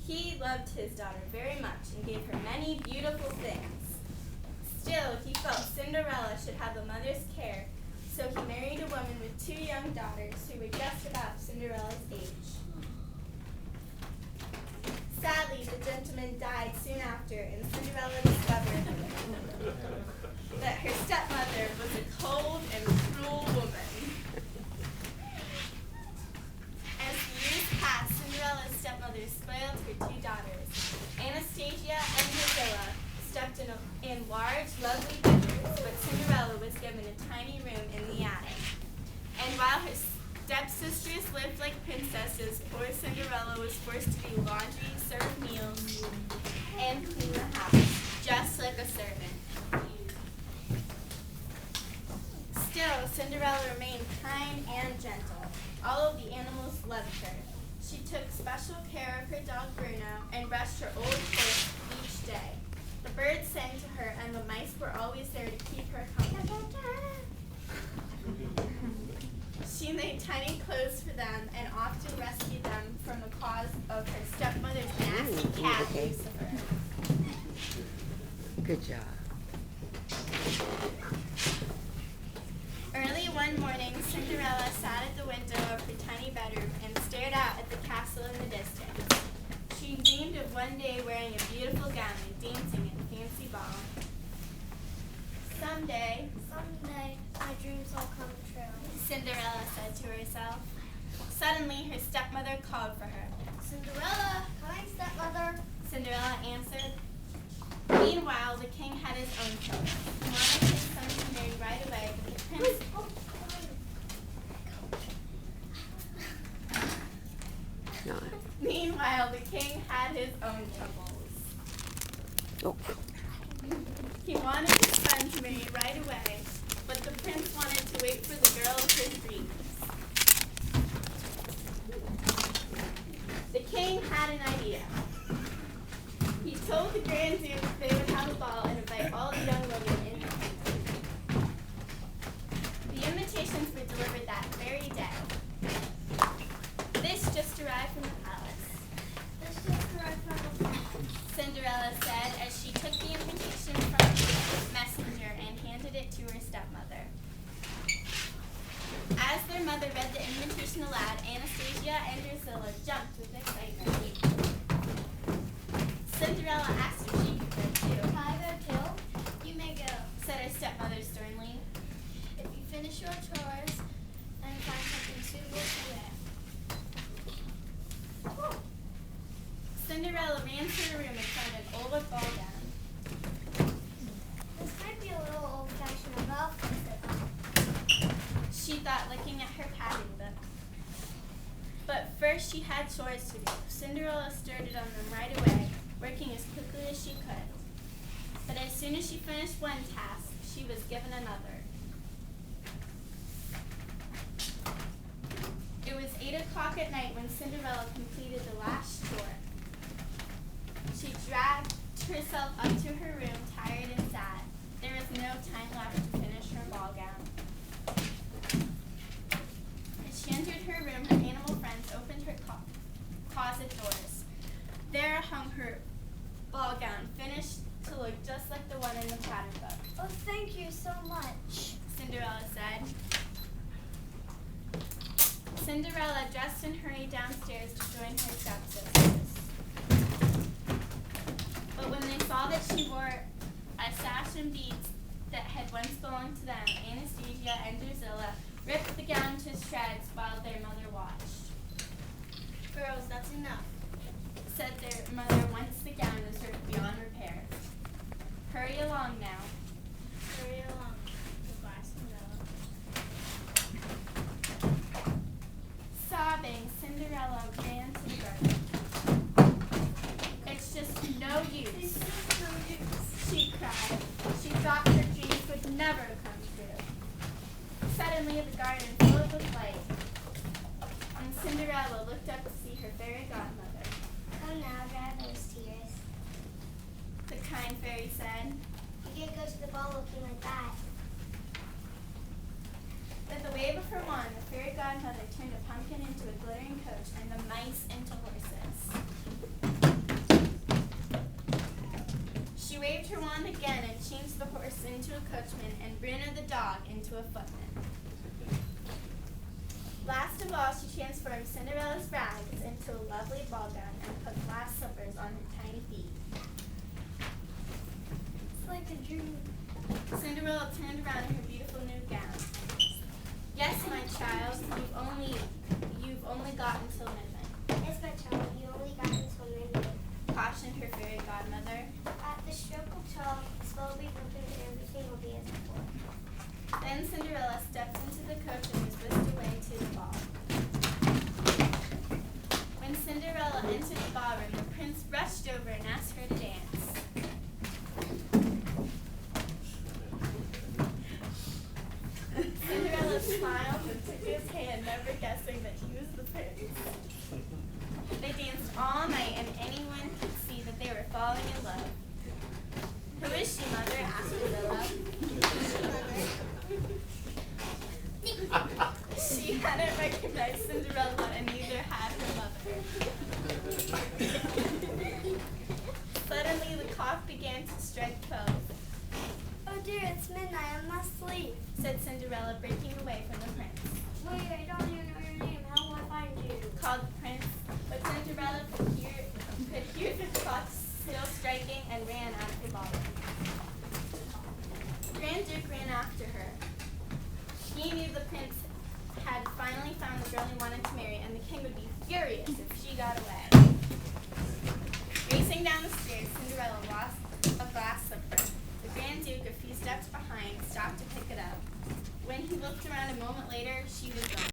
He loved his daughter very much and gave her many beautiful things. Still, he felt Cinderella should have a mother's care, so he married a woman with 2 young daughters who were just about Cinderella's age. Sadly, the gentleman died soon after, and Cinderella discovered that her stepmother was a cold and cruel woman. As the years passed, Cinderella's stepmother spoiled her 2 daughters. Anastasia and Drusilla stepped in large, lovely bedrooms, but Cinderella was given a tiny room in the attic. And while her stepsisters lived like princesses, poor Cinderella was forced to do laundry, serve meals, and clean the house, just like a servant. Still, Cinderella remained kind and gentle. All of the animals loved her. She took special care of her dog Bruno and brushed her old horse each day. The birds sang to her, and the mice were always there to keep her company. She made tiny clothes for them and often rescued them from the claws of her stepmother's nasty cat, Lucifer. Good job. Early one morning, Cinderella sat at the window of her tiny bedroom and stared out at the castle in the distance. She dreamed of one day wearing a beautiful gown and dancing at a fancy ball. Someday, my dreams will come true. Cinderella said to herself. Suddenly, her stepmother called for her. Cinderella, kind stepmother. Cinderella answered. Meanwhile, the king had his own children. He wanted his son to marry right away, but the prince... No. Meanwhile, the king had his own troubles. Oh. He wanted his son to marry right away, but the prince wanted to wait for the girl of his dreams. The king had an idea. He told the Grand Duke they would have a ball and invite all the young women in. The invitations were delivered that very day. This just arrived from the palace. Cinderella said as she took the invitation from the messenger and handed it to her stepmother. As their mother read the invitation aloud, Anastasia and Drusilla jumped with excitement. Cinderella asked if she could go too. Can I go too? You may go. Said her stepmother sternly. If you finish your chores and find something suitable to wear. Cinderella ran to her room and found an old ball gown. This might be a little old-fashioned enough, said She thought, looking at her packing book. But first she had chores to do. Cinderella started on them right away, working as quickly as she could. But as soon as she finished one task, she was given another. It was 8 o'clock at night when Cinderella completed the last chore. She dragged herself up to her room, tired and sad. There was no time left to finish her ball gown. As she entered her room, her animal friends opened her closet doors. There hung her ball gown, finished to look just like the one in the pattern book. Oh, thank you so much. Cinderella said. Cinderella dressed and hurried downstairs to join her stepsisters. But when they saw that she wore a sash and beads that had once belonged to them, Anastasia and Drusilla ripped the gown to shreds while their mother watched. Girls, that's enough. Said their mother once the gown was ripped beyond repair. Hurry along now. Hurry along. Goodbye, Cinderella. Sobbing, Cinderella ran to the garden. It's just no use, she cried. She thought her dreams would never come true. Suddenly the garden filled with light, and Cinderella looked up to see her fairy godmother. Come now, dry those tears. The kind fairy said. You can't go to the ball looking like that. With a wave of her wand, the fairy godmother turned a pumpkin into a glittering coach and the mice into horses. waved her wand again and changed the horse into a coachman and Bruno the dog into a footman. Last of all, she transformed Cinderella's rags into a lovely ball gown and put glass slippers on her tiny feet. It's like a dream. Cinderella turned around in her beautiful new gown. Yes, my child, you've only got until midnight, Yes, my child, you only got until midnight. cautioned her fairy godmother. At the stroke of 12, the spell will be broken and everything will be as before. Then Cinderella stepped into the coach and was whisked away to the ball. When Cinderella entered the ballroom, the prince rushed over and asked her to dance. Cinderella smiled and took his hand, never guessing that he was the prince. They danced all night, and anyone could see that they were falling in love. Who is she, mother? Asked Cinderella. She hadn't recognized Cinderella, and neither had her mother. Suddenly, the clock began to strike 12. Oh dear, it's midnight. I must sleep. Said Cinderella, breaking away from the prince. Wait, I don't even know your name. How will I find you? Called the prince, but Cinderella could hear the clock still striking and ran out of the ballroom. The Grand Duke ran after her. He knew the prince had finally found the girl he wanted to marry, and the king would be furious if she got away. Racing down the stairs, Cinderella lost a glass slipper. The Grand Duke, a few steps behind, stopped to pick it up. When he looked around a moment later, she was gone.